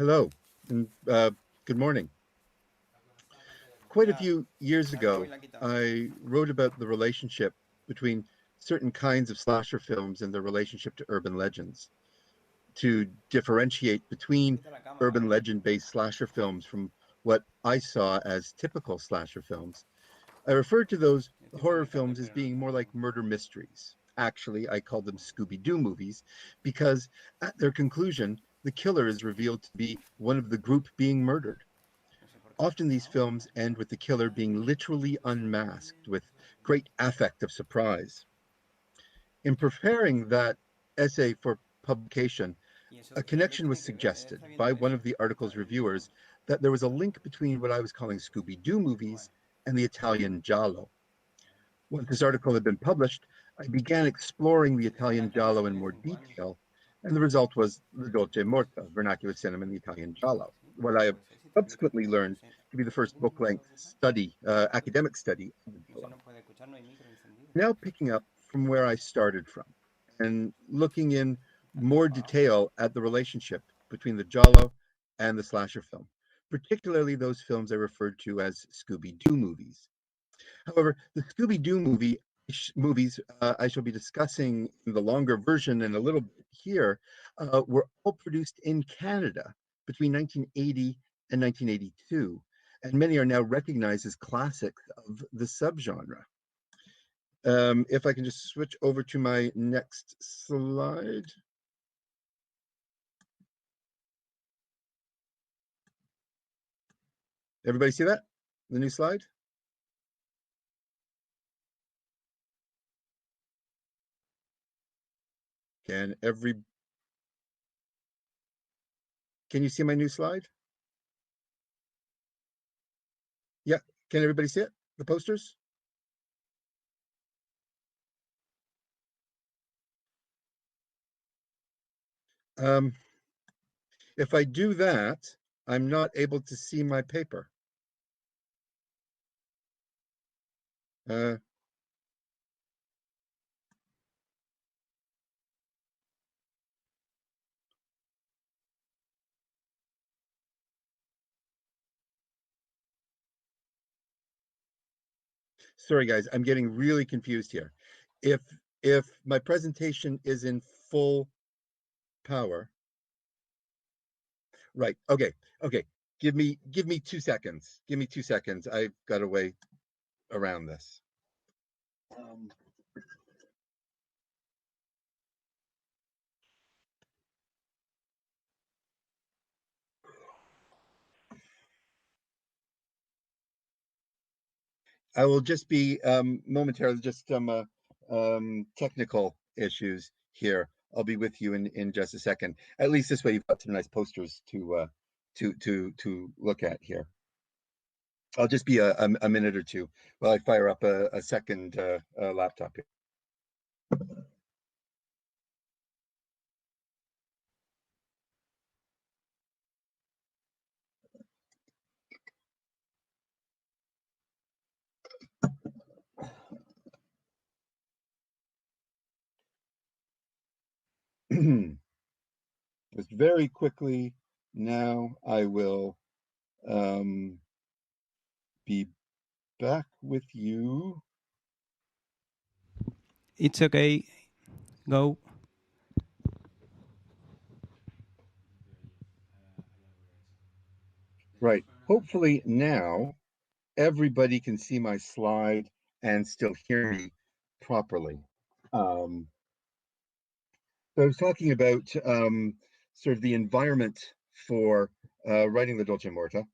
Hello, and good morning. Quite a few years ago, I wrote about the relationship between certain kinds of slasher films and their relationship to urban legends, to differentiate between urban legend-based slasher films from what I saw as typical slasher films. I referred to those horror films as being more like murder mysteries. Actually, I called them Scooby-Doo movies because at their conclusion, the killer is revealed to be one of the group being murdered. Often these films end with the killer being literally unmasked with great affect of surprise. In preparing that essay for publication, a connection was suggested by one of the article's reviewers that there was a link between what I was calling Scooby-Doo movies and the Italian Giallo. Once this article had been published, I began exploring the Italian Giallo in more detail, and the result was the Dolce Morta, vernacular cinema in the Italian Giallo, what I have subsequently learned to be the first book-length study, academic study of the Giallo. Now picking up from where I started from, and looking in more detail at the relationship between the Giallo and the slasher film, particularly those films I referred to as Scooby-Doo movies. However, the Scooby-Doo movies I shall be discussing in the longer version and a little bit here were all produced in Canada between 1980 and 1982, and many are now recognized as classics of the subgenre. If I can just switch over to my next slide. Everybody see that? The new slide? Can you see my new slide? Yeah, can everybody see it? The posters? If I do that, I'm not able to see my paper. Uh, Sorry, guys, I'm getting really confused here. If if my presentation is in full power, right? Okay. Give me 2 seconds. Give me 2 seconds. I've got a way around this. Um, I will just be momentarily just some technical issues here. I'll be with you in just a second. At least this way, you've got some nice posters to look at here. I'll just be a minute or two while I fire up a second laptop here. Just very quickly now, I will um, be back with you. It's okay. Go. Right. Hopefully now everybody can see my slide and still hear me properly. Um, so I was talking about sort of the environment for writing the Dolce Morta,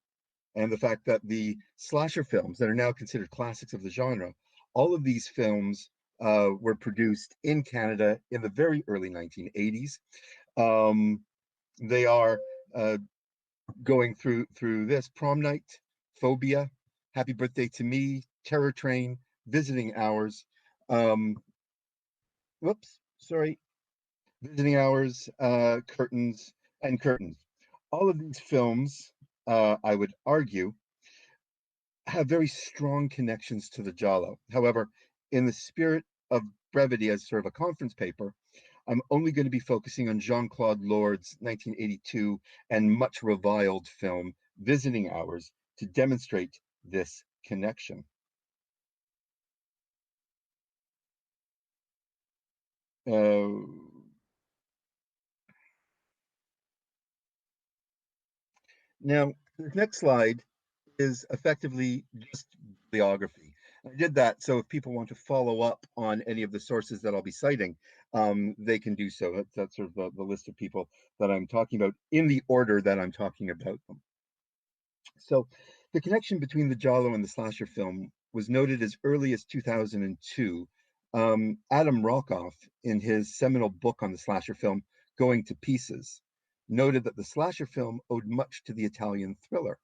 and the fact that the slasher films that are now considered classics of the genre, all of these films were produced in Canada in the very early 1980s. Um, they are going through this Prom Night, Phobia, Happy Birthday to Me, Terror Train, Visiting Hours. Um, Whoops, sorry, Visiting Hours, Curtains, and Curtains. All of these films, I would argue, have very strong connections to the Giallo. However, in the spirit of brevity as sort of a conference paper, I'm only going to be focusing on Jean-Claude Lord's 1982 and much reviled film, Visiting Hours, to demonstrate this connection. Now, the next slide is effectively just bibliography. I did that so if people want to follow up on any of the sources that I'll be citing, they can do so. That's sort of the list of people that I'm talking about in the order that I'm talking about them. So the connection between the Giallo and the slasher film was noted as early as 2002. Adam Rockoff, in his seminal book on the slasher film, Going to Pieces, noted that the slasher film owed much to the Italian thriller.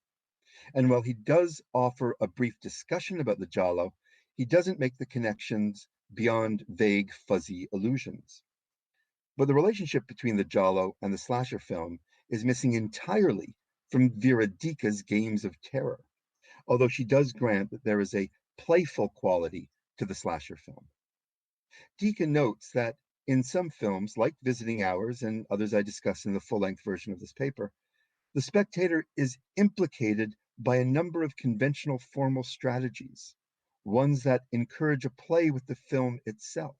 And while he does offer a brief discussion about the Giallo, he doesn't make the connections beyond vague, fuzzy allusions. But the relationship between the Giallo and the slasher film is missing entirely from Vera Dica's Games of Terror, although she does grant that there is a playful quality to the slasher film. Dica notes that in some films, like Visiting Hours and others I discuss in the full-length version of this paper, the spectator is implicated by a number of conventional formal strategies, ones that encourage a play with the film itself,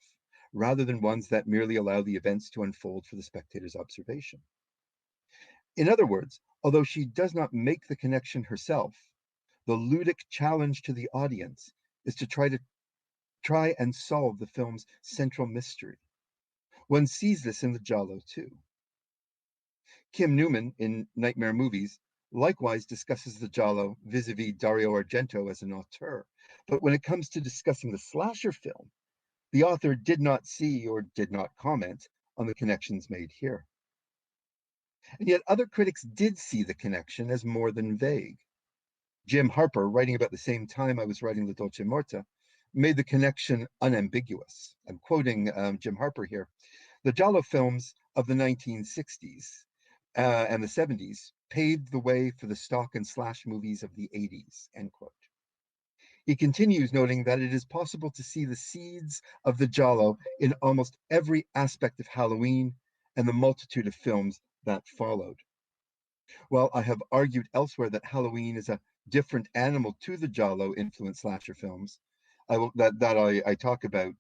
rather than ones that merely allow the events to unfold for the spectator's observation. In other words, although she does not make the connection herself, the ludic challenge to the audience is to try and solve the film's central mystery. One sees this in the Giallo too. Kim Newman in Nightmare Movies likewise discusses the Giallo vis-a-vis Dario Argento as an auteur. But when it comes to discussing the slasher film, the author did not see or did not comment on the connections made here. And yet other critics did see the connection as more than vague. Jim Harper, writing about the same time I was writing La Dolce Morta, made the connection unambiguous. I'm quoting Jim Harper here. The Giallo films of the 1960s and the 70s paved the way for the stock and slash movies of the 80s, end quote. He continues, noting that it is possible to see the seeds of the Giallo in almost every aspect of Halloween and the multitude of films that followed. While I have argued elsewhere that Halloween is a different animal to the Giallo influenced slasher films, I talk about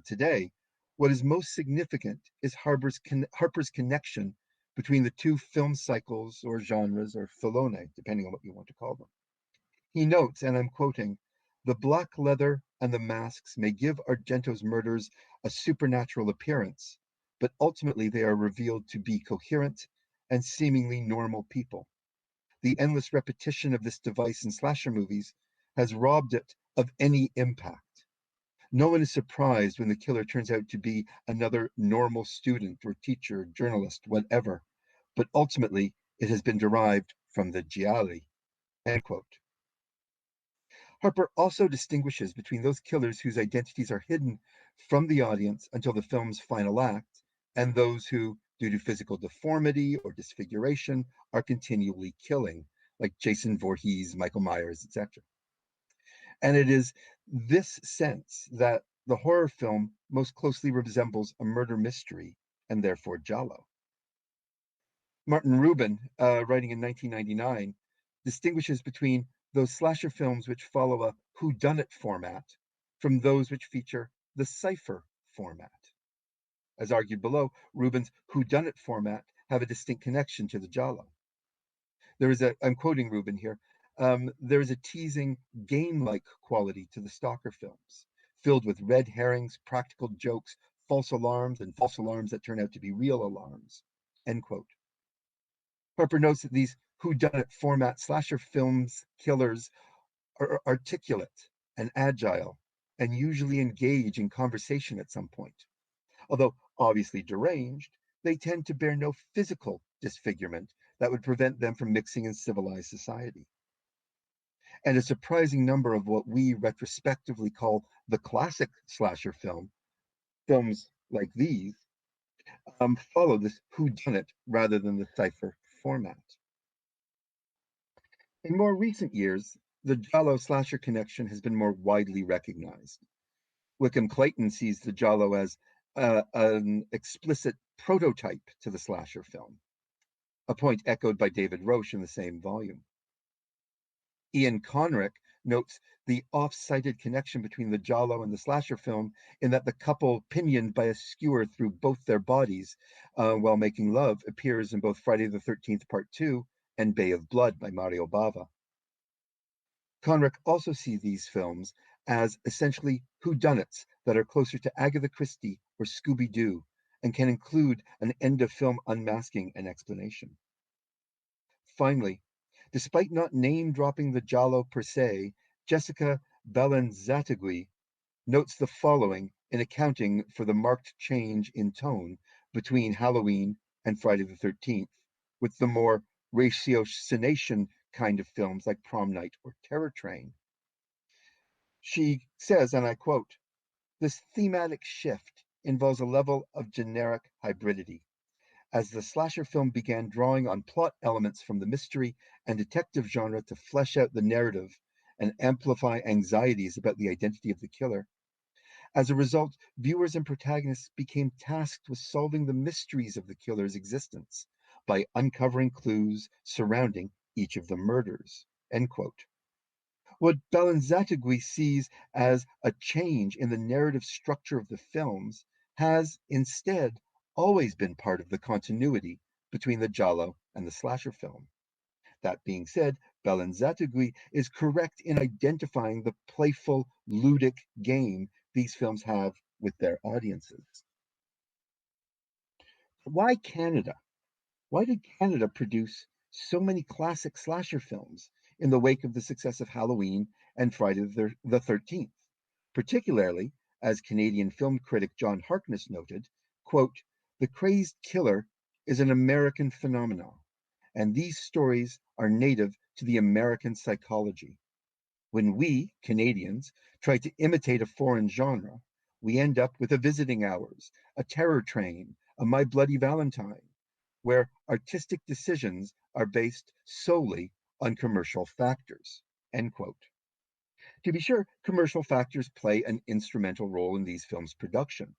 today, what is most significant is Harper's connection between the two film cycles or genres or filone, depending on what you want to call them. He notes, and I'm quoting, "The black leather and the masks may give Argento's murders a supernatural appearance, but ultimately they are revealed to be coherent and seemingly normal people. The endless repetition of this device in slasher movies has robbed it of any impact. No one is surprised when the killer turns out to be another normal student or teacher, journalist, whatever, but ultimately it has been derived from the gialli," end quote. Harper also distinguishes between those killers whose identities are hidden from the audience until the film's final act, and those who, due to physical deformity or disfiguration, are continually killing, like Jason Voorhees, Michael Myers, etc. And it is this sense that the horror film most closely resembles a murder mystery, and therefore Giallo. Martin Rubin, writing in 1999, distinguishes between those slasher films which follow a whodunit format from those which feature the cipher format. As argued below, Rubin's whodunit format have a distinct connection to the Giallo. I'm quoting Rubin here, there is a teasing game-like quality to the stalker films, filled with red herrings, practical jokes, false alarms, and false alarms that turn out to be real alarms, end quote. Harper notes that these whodunit format slasher films killers are articulate and agile and usually engage in conversation at some point. Although obviously deranged, they tend to bear no physical disfigurement that would prevent them from mixing in civilized society. And a surprising number of what we retrospectively call the classic slasher films like these, follow this whodunit rather than the cipher format. In more recent years, the Giallo slasher connection has been more widely recognized. Wickham Clayton sees the Giallo as an explicit prototype to the slasher film, a point echoed by David Roche in the same volume. Ian Conrick notes the oft-cited connection between the giallo and the slasher film in that the couple pinioned by a skewer through both their bodies while making love appears in both Friday the 13th Part 2 and Bay of Blood by Mario Bava. Conrick also sees these films as essentially whodunits that are closer to Agatha Christie or Scooby-Doo and can include an end-of-film unmasking and explanation. Finally, despite not name-dropping the giallo per se, Jessica Balanzategui notes the following in accounting for the marked change in tone between Halloween and Friday the 13th, with the more ratiocination kind of films like Prom Night or Terror Train. She says, and I quote, "This thematic shift involves a level of generic hybridity. As the slasher film began drawing on plot elements from the mystery and detective genre to flesh out the narrative and amplify anxieties about the identity of the killer. As a result, viewers and protagonists became tasked with solving the mysteries of the killer's existence by uncovering clues surrounding each of the murders." End quote. What Balanzategui sees as a change in the narrative structure of the films has instead always been part of the continuity between the giallo and the slasher film. That being said, Balanzategui is correct in identifying the playful, ludic game these films have with their audiences. Why Canada? Why did Canada produce so many classic slasher films in the wake of the success of Halloween and Friday the 13th? Particularly, as Canadian film critic John Harkness noted, quote, "The crazed killer is an American phenomenon, and these stories are native to the American psychology. When we, Canadians, try to imitate a foreign genre, we end up with a Visiting Hours, a Terror Train, a My Bloody Valentine, where artistic decisions are based solely on commercial factors." End quote. To be sure, commercial factors play an instrumental role in these films' production.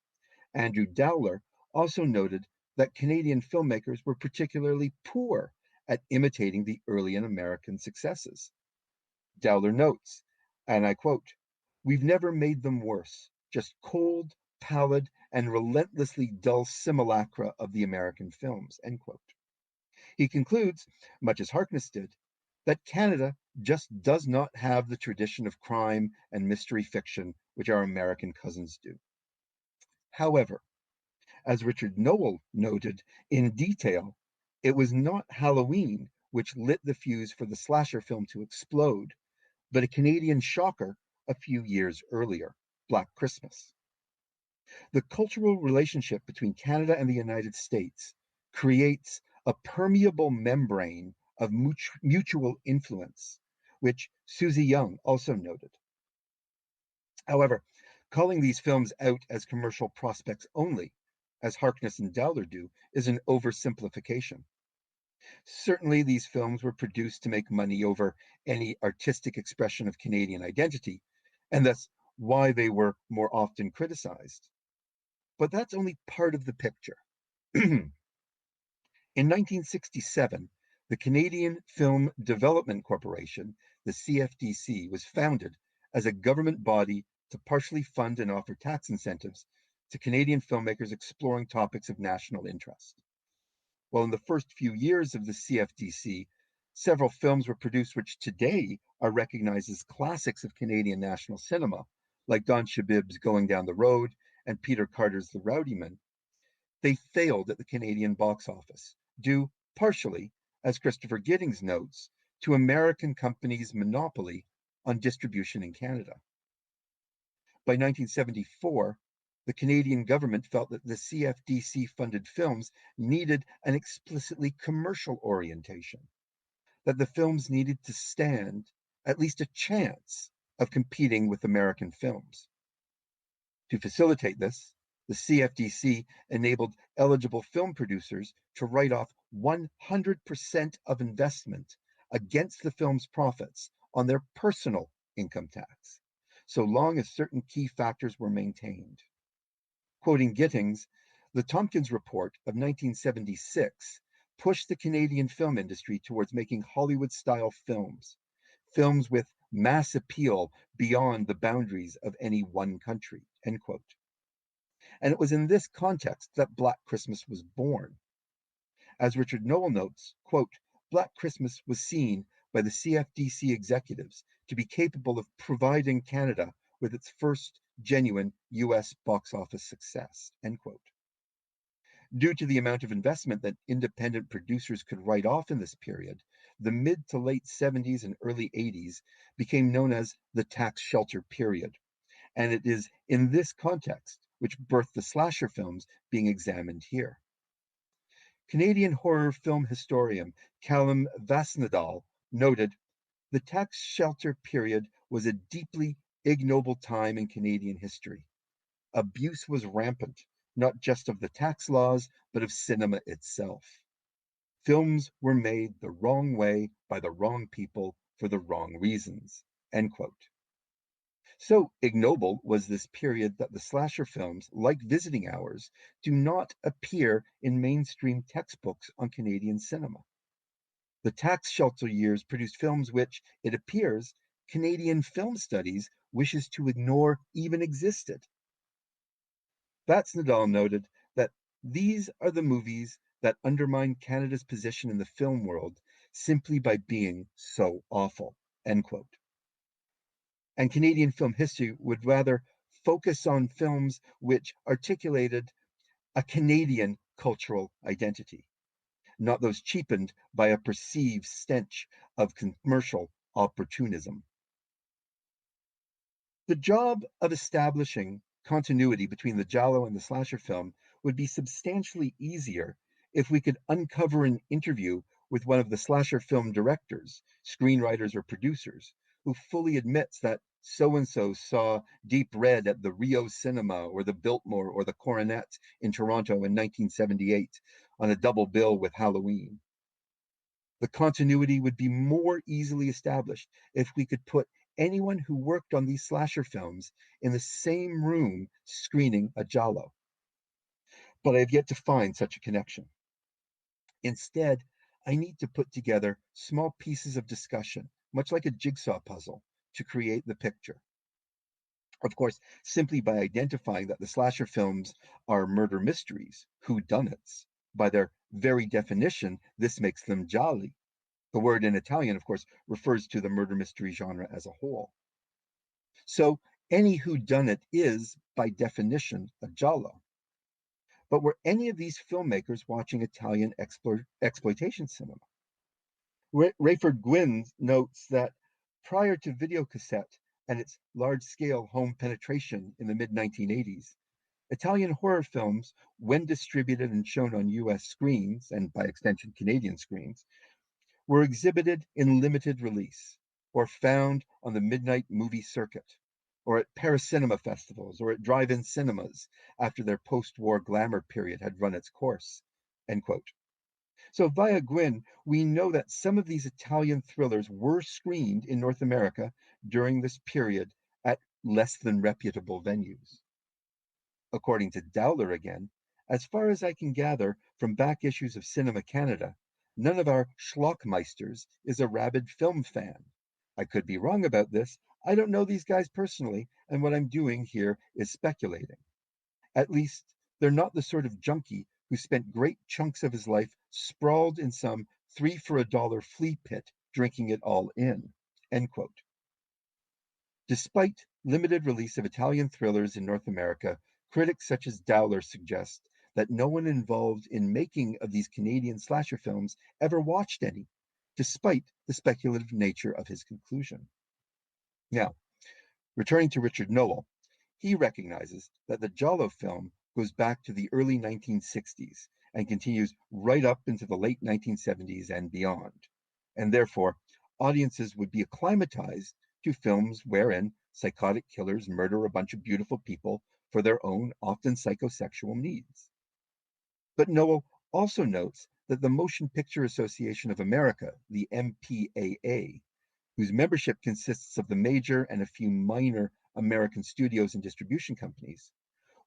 Andrew Dowler also noted that Canadian filmmakers were particularly poor at imitating the early American successes. Dowler notes, and I quote, "We've never made them worse, just cold, pallid, and relentlessly dull simulacra of the American films." End quote. He concludes, much as Harkness did, that Canada just does not have the tradition of crime and mystery fiction which our American cousins do. However, as Richard Noel noted in detail, it was not Halloween which lit the fuse for the slasher film to explode, but a Canadian shocker a few years earlier, Black Christmas. The cultural relationship between Canada and the United States creates a permeable membrane of mutual influence, which Susie Young also noted. However, calling these films out as commercial prospects only, as Harkness and Dowler do, is an oversimplification. Certainly, these films were produced to make money over any artistic expression of Canadian identity, and that's why they were more often criticized. But that's only part of the picture. In 1967, the Canadian Film Development Corporation, the CFDC, was founded as a government body to partially fund and offer tax incentives to Canadian filmmakers exploring topics of national interest. Well, in the first few years of the CFDC, several films were produced which today are recognized as classics of Canadian national cinema, like Don Shabib's Going Down the Road and Peter Carter's The Rowdyman. They failed at the Canadian box office, due partially, as Christopher Giddings notes, to American companies' monopoly on distribution in Canada. By 1974, the Canadian government felt that the CFDC-funded films needed an explicitly commercial orientation, that the films needed to stand at least a chance of competing with American films. To facilitate this, the CFDC enabled eligible film producers to write off 100% of investment against the film's profits on their personal income tax, so long as certain key factors were maintained. Quoting Gittings, the Tompkins Report of 1976 pushed the Canadian film industry towards making Hollywood-style films, films with mass appeal beyond the boundaries of any one country, end quote. And it was in this context that Black Christmas was born. As Richard Noel notes, quote, Black Christmas was seen by the CFDC executives to be capable of providing Canada with its first genuine US box office success, end quote. Due to the amount of investment that independent producers could write off in this period, the mid to late 70s and early 80s became known as the tax shelter period. And it is in this context which birthed the slasher films being examined here. Canadian horror film historian Callum Vasnadal noted, the tax shelter period was a deeply ignoble time in Canadian history. Abuse was rampant, not just of the tax laws, but of cinema itself. Films were made the wrong way by the wrong people for the wrong reasons, end quote. So ignoble was this period that the slasher films, like Visiting Hours, do not appear in mainstream textbooks on Canadian cinema. The tax shelter years produced films which, it appears, Canadian film studies wishes to ignore even existed. Vatsnadal noted that these are the movies that undermine Canada's position in the film world simply by being so awful, end quote. And Canadian film history would rather focus on films which articulated a Canadian cultural identity, not those cheapened by a perceived stench of commercial opportunism. The job of establishing continuity between the giallo and the slasher film would be substantially easier if we could uncover an interview with one of the slasher film directors, screenwriters, or producers who fully admits that so-and-so saw Deep Red at the Rio Cinema or the Biltmore or the Coronet in Toronto in 1978 on a double bill with Halloween. The continuity would be more easily established if we could put anyone who worked on these slasher films in the same room screening a giallo. But I have yet to find such a connection. Instead, I need to put together small pieces of discussion, much like a jigsaw puzzle, to create the picture. Of course, simply by identifying that the slasher films are murder mysteries, whodunits, by their very definition, this makes them gialli. The word in Italian, of course, refers to the murder mystery genre as a whole. So any whodunit is, by definition, a giallo. But were any of these filmmakers watching Italian exploitation cinema? Rayford Gwynn notes that prior to videocassette and its large-scale home penetration in the mid-1980s, Italian horror films, when distributed and shown on US screens, and by extension Canadian screens, were exhibited in limited release, or found on the midnight movie circuit, or at paracinema festivals, or at drive-in cinemas after their post-war glamour period had run its course, end quote. So via Gwynn, we know that some of these Italian thrillers were screened in North America during this period at less than reputable venues. According to Dowler again, as far as I can gather from back issues of Cinema Canada, none of our schlockmeisters is a rabid film fan. I could be wrong about this. I don't know these guys personally, and what I'm doing here is speculating. At least, they're not the sort of junkie who spent great chunks of his life sprawled in some 3 for a dollar flea pit, drinking it all in, end quote. Despite limited release of Italian thrillers in North America, critics such as Dowler suggest that no one involved in making of these Canadian slasher films ever watched any, despite the speculative nature of his conclusion. Now, returning to Richard Noel, he recognizes that the giallo film goes back to the early 1960s and continues right up into the late 1970s and beyond. And therefore, audiences would be acclimatized to films wherein psychotic killers murder a bunch of beautiful people for their own, often psychosexual needs. But Noel also notes that the Motion Picture Association of America, the MPAA, whose membership consists of the major and a few minor American studios and distribution companies,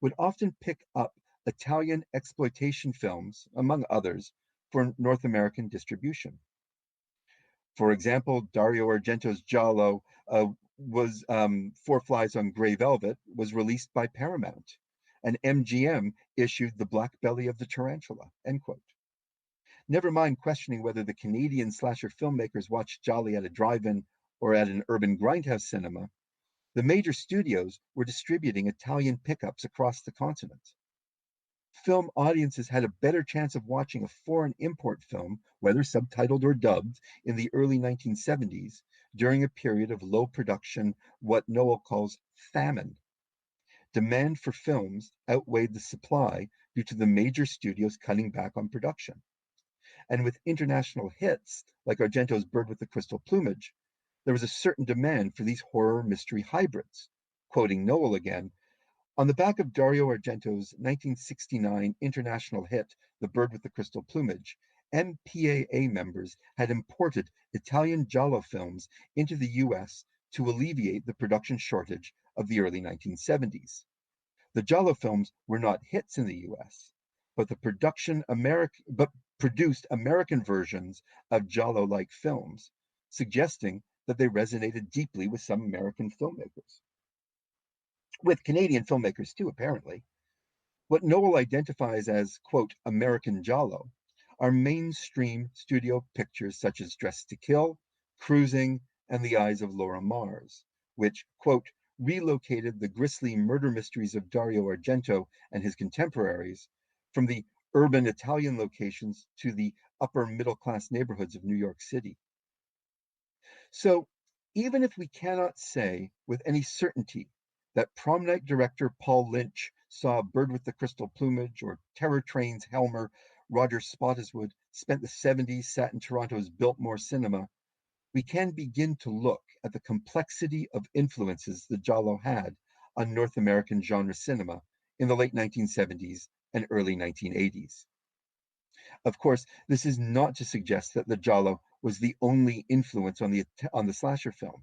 would often pick up Italian exploitation films, among others, for North American distribution. For example, Dario Argento's Giallo was Four Flies on Grey Velvet was released by Paramount, and MGM issued The Black Belly of the Tarantula, end quote. Never mind questioning whether the Canadian slasher filmmakers watched Giallo at a drive-in or at an urban grindhouse cinema, the major studios were distributing Italian pickups across the continent. Film audiences had a better chance of watching a foreign import film, whether subtitled or dubbed, in the early 1970s during a period of low production, what Noel calls famine. Demand for films outweighed the supply due to the major studios cutting back on production. And with international hits like Argento's Bird with the Crystal Plumage, there was a certain demand for these horror mystery hybrids. Quoting Noel again, on the back of Dario Argento's 1969 international hit, The Bird with the Crystal Plumage, MPAA members had imported Italian Giallo films into the US to alleviate the production shortage of the early 1970s. The Giallo films were not hits in the US, but produced American versions of Giallo-like films, suggesting that they resonated deeply with some American filmmakers. With Canadian filmmakers too, apparently. What Noel identifies as, quote, American Giallo are mainstream studio pictures such as Dressed to Kill, Cruising, and The Eyes of Laura Mars, which, quote, relocated the grisly murder mysteries of Dario Argento and his contemporaries from the urban Italian locations to the upper middle class neighborhoods of New York City. So even if we cannot say with any certainty that prom night director Paul Lynch saw Bird with the Crystal Plumage or Terror Train's Helmer Roger Spottiswoode spent the 70s sat in Toronto's Biltmore Cinema, we can begin to look at the complexity of influences the Giallo had on North American genre cinema in the late 1970s and early 1980s. Of course, this is not to suggest that the Giallo was the only influence on the slasher film,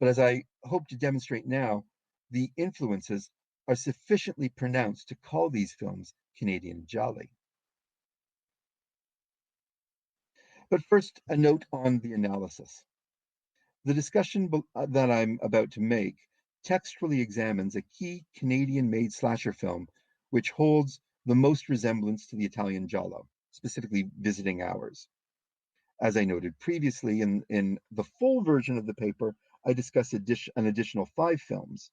but as I hope to demonstrate now, the influences are sufficiently pronounced to call these films Canadian Giallo. But first, a note on the analysis. The discussion that I'm about to make textually examines a key Canadian-made slasher film which holds the most resemblance to the Italian Giallo, specifically Visiting Hours. As I noted previously, in the full version of the paper, I discuss an additional 5 films,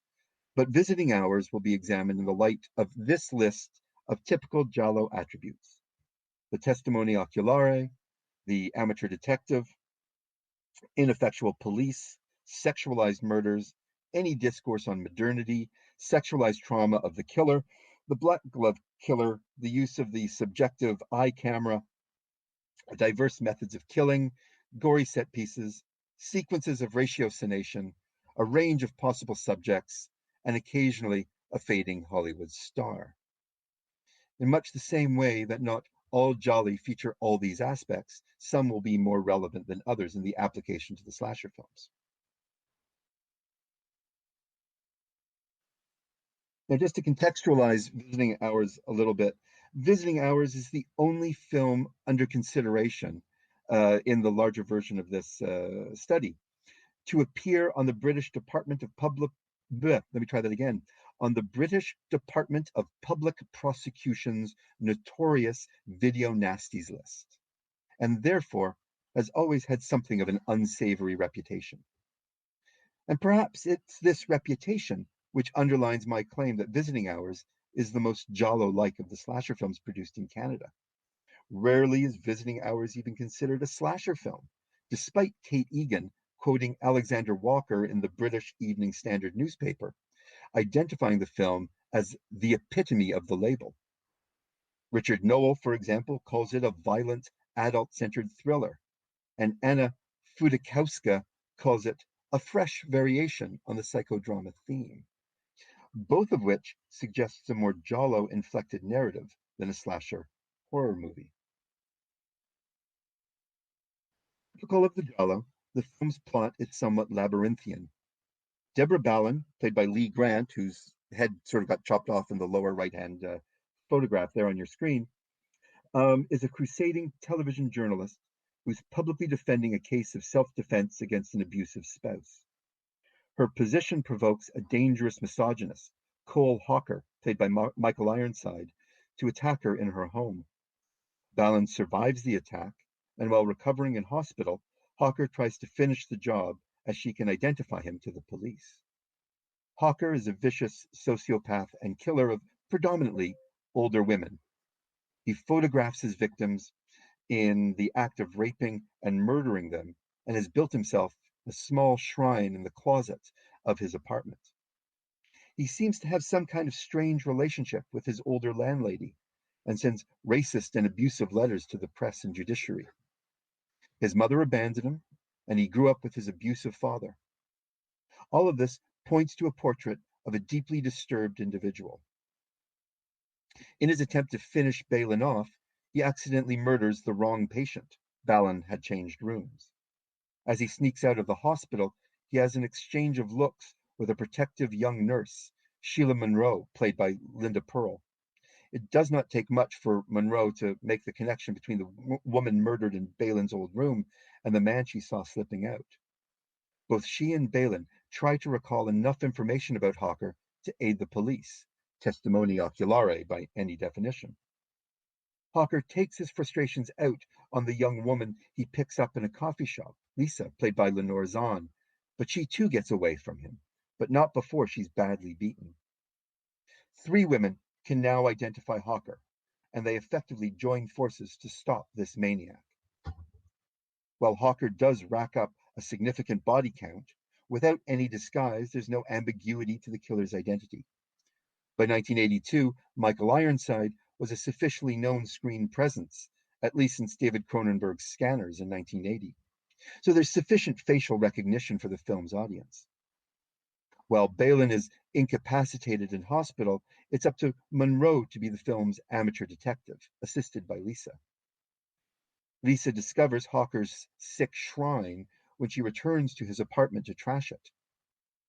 but Visiting Hours will be examined in the light of this list of typical Giallo attributes: the testimony oculare, the amateur detective, ineffectual police, sexualized murders, any discourse on modernity, sexualized trauma of the killer, the black glove killer, the use of the subjective eye camera, diverse methods of killing, gory set pieces, sequences of ratiocination, a range of possible subjects, and occasionally a fading Hollywood star. In much the same way that not all Gialli feature all these aspects, some will be more relevant than others in the application to the slasher films. Now, just to contextualize Visiting Hours a little bit, Visiting Hours is the only film under consideration in the larger version of this study to appear on the British Department of Public, let me try that again, on the British Department of Public Prosecution's notorious video nasties list, and therefore has always had something of an unsavory reputation. And perhaps it's this reputation which underlines my claim that Visiting Hours is the most Giallo-like of the slasher films produced in Canada. Rarely is Visiting Hours even considered a slasher film, despite Kate Egan quoting Alexander Walker in the British Evening Standard newspaper, identifying the film as the epitome of the label. Richard Noel, for example, calls it a violent, adult-centered thriller, and Anna Fudikowska calls it a fresh variation on the psychodrama theme, both of which suggests a more Giallo-inflected narrative than a slasher horror movie. Typical of the Giallo, the film's plot is somewhat labyrinthian. Deborah Ballin, played by Lee Grant, whose head sort of got chopped off in the lower right-hand photograph there on your screen, is a crusading television journalist who's publicly defending a case of self-defense against an abusive spouse. Her position provokes a dangerous misogynist, Cole Hawker, played by Michael Ironside, to attack her in her home. Balin survives the attack, and while recovering in hospital, Hawker tries to finish the job as she can identify him to the police. Hawker is a vicious sociopath and killer of predominantly older women. He photographs his victims in the act of raping and murdering them and has built himself a small shrine in the closet of his apartment. He seems to have some kind of strange relationship with his older landlady and sends racist and abusive letters to the press and judiciary. His mother abandoned him, and he grew up with his abusive father. All of this points to a portrait of a deeply disturbed individual. In his attempt to finish Balin off, he accidentally murders the wrong patient. Balin had changed rooms. As he sneaks out of the hospital, he has an exchange of looks with a protective young nurse, Sheila Monroe, played by Linda Pearl. It does not take much for Monroe to make the connection between the woman murdered in Balin's old room and the man she saw slipping out. Both she and Balin try to recall enough information about Hawker to aid the police, testimony oculare by any definition. Hawker takes his frustrations out on the young woman he picks up in a coffee shop, Lisa, played by Lenore Zahn, but she too gets away from him, but not before she's badly beaten. 3 women can now identify Hawker, and they effectively join forces to stop this maniac. While Hawker does rack up a significant body count, without any disguise, there's no ambiguity to the killer's identity. By 1982, Michael Ironside was a sufficiently known screen presence, at least since David Cronenberg's Scanners in 1980. So there's sufficient facial recognition for the film's audience. While Balin is incapacitated in hospital, it's up to Monroe to be the film's amateur detective, assisted by Lisa. Lisa discovers Hawker's sick shrine when she returns to his apartment to trash it.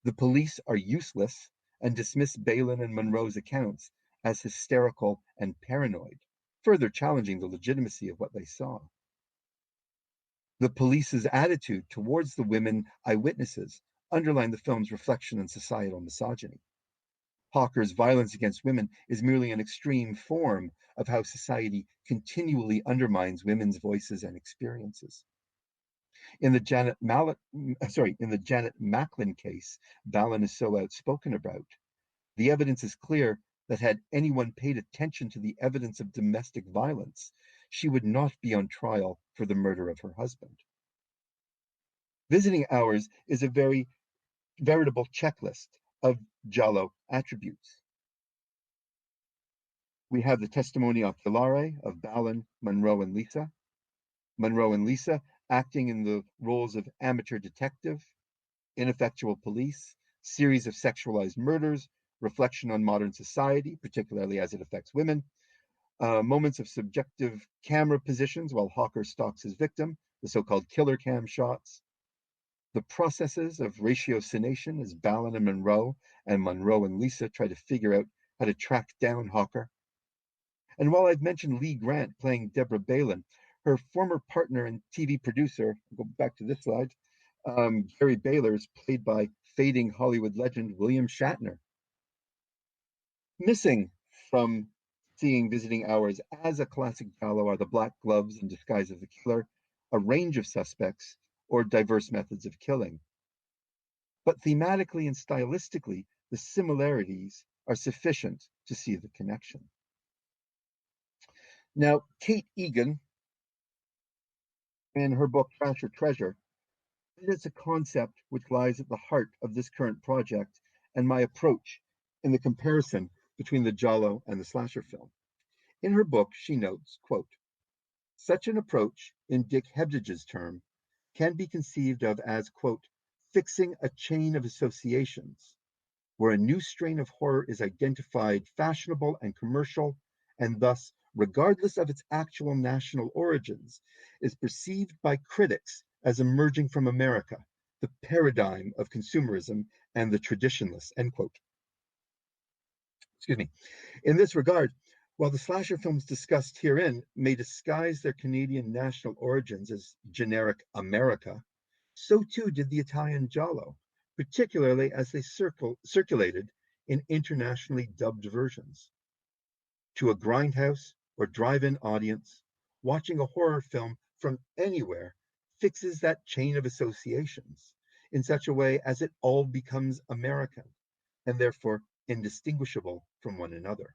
The police are useless and dismiss Balin and Monroe's accounts as hysterical and paranoid, further challenging the legitimacy of what they saw. The police's attitude towards the women eyewitnesses underline the film's reflection on societal misogyny. Hawker's violence against women is merely an extreme form of how society continually undermines women's voices and experiences. In the Janet Macklin case Balin is so outspoken about, the evidence is clear that had anyone paid attention to the evidence of domestic violence, she would not be on trial for the murder of her husband. Visiting hours is a very veritable checklist of Giallo attributes. We have the testimony oculare of Balin, Monroe, and Lisa. Monroe and Lisa acting in the roles of amateur detective, ineffectual police, series of sexualized murders, reflection on modern society, particularly as it affects women, moments of subjective camera positions while Hawker stalks his victim, the so-called killer cam shots, the processes of ratiocination as Balin and Monroe and Lisa try to figure out how to track down Hawker. And while I've mentioned Lee Grant playing Deborah Balin, her former partner and TV producer, I'll go back to this slide, Gary Baylor, is played by fading Hollywood legend William Shatner. Missing from seeing Visiting Hours as a classic giallo are the black gloves and disguise of the killer, a range of suspects, or diverse methods of killing. But thematically and stylistically, the similarities are sufficient to see the connection. Now, Kate Egan, in her book Trash or Treasure, it's a concept which lies at the heart of this current project and my approach in the comparison between the giallo and the slasher film. In her book, she notes, quote, "Such an approach, in Dick Hebdage's term, can be conceived of as, quote, fixing a chain of associations, where a new strain of horror is identified fashionable and commercial, and thus, regardless of its actual national origins, is perceived by critics as emerging from America, the paradigm of consumerism and the traditionalists," end quote. Excuse me. In this regard, while the slasher films discussed herein may disguise their Canadian national origins as generic America, so too did the Italian Giallo, particularly as they circulated in internationally dubbed versions. To a grindhouse or drive-in audience, watching a horror film from anywhere fixes that chain of associations in such a way as it all becomes American and therefore indistinguishable from one another.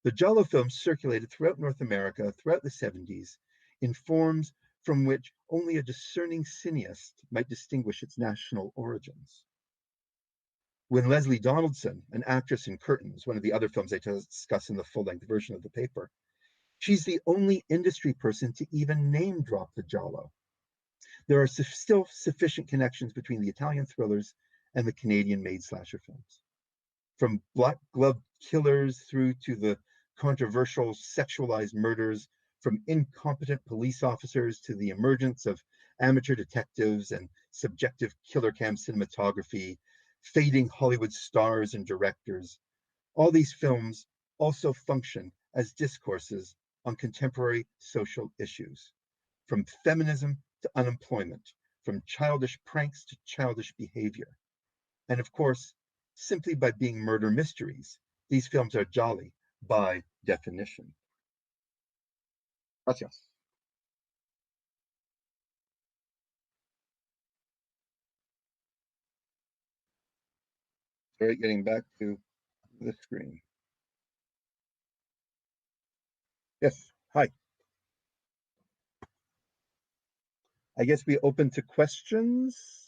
The Giallo films circulated throughout North America throughout the 70s in forms from which only a discerning cineast might distinguish its national origins. When Leslie Donaldson, an actress in Curtains, one of the other films I discuss in the full-length version of the paper, she's the only industry person to even name drop the Giallo. There are still sufficient connections between the Italian thrillers and the Canadian-made slasher films. From black-gloved killers through to the controversial sexualized murders, from incompetent police officers to the emergence of amateur detectives and subjective killer cam cinematography, fading Hollywood stars and directors, all these films also function as discourses on contemporary social issues, from feminism to unemployment, from childish pranks to childish behavior. And of course, simply by being murder mysteries, these films are jolly by definition. Gracias. Sorry, getting back to the screen. Yes, hi. I guess we open to questions.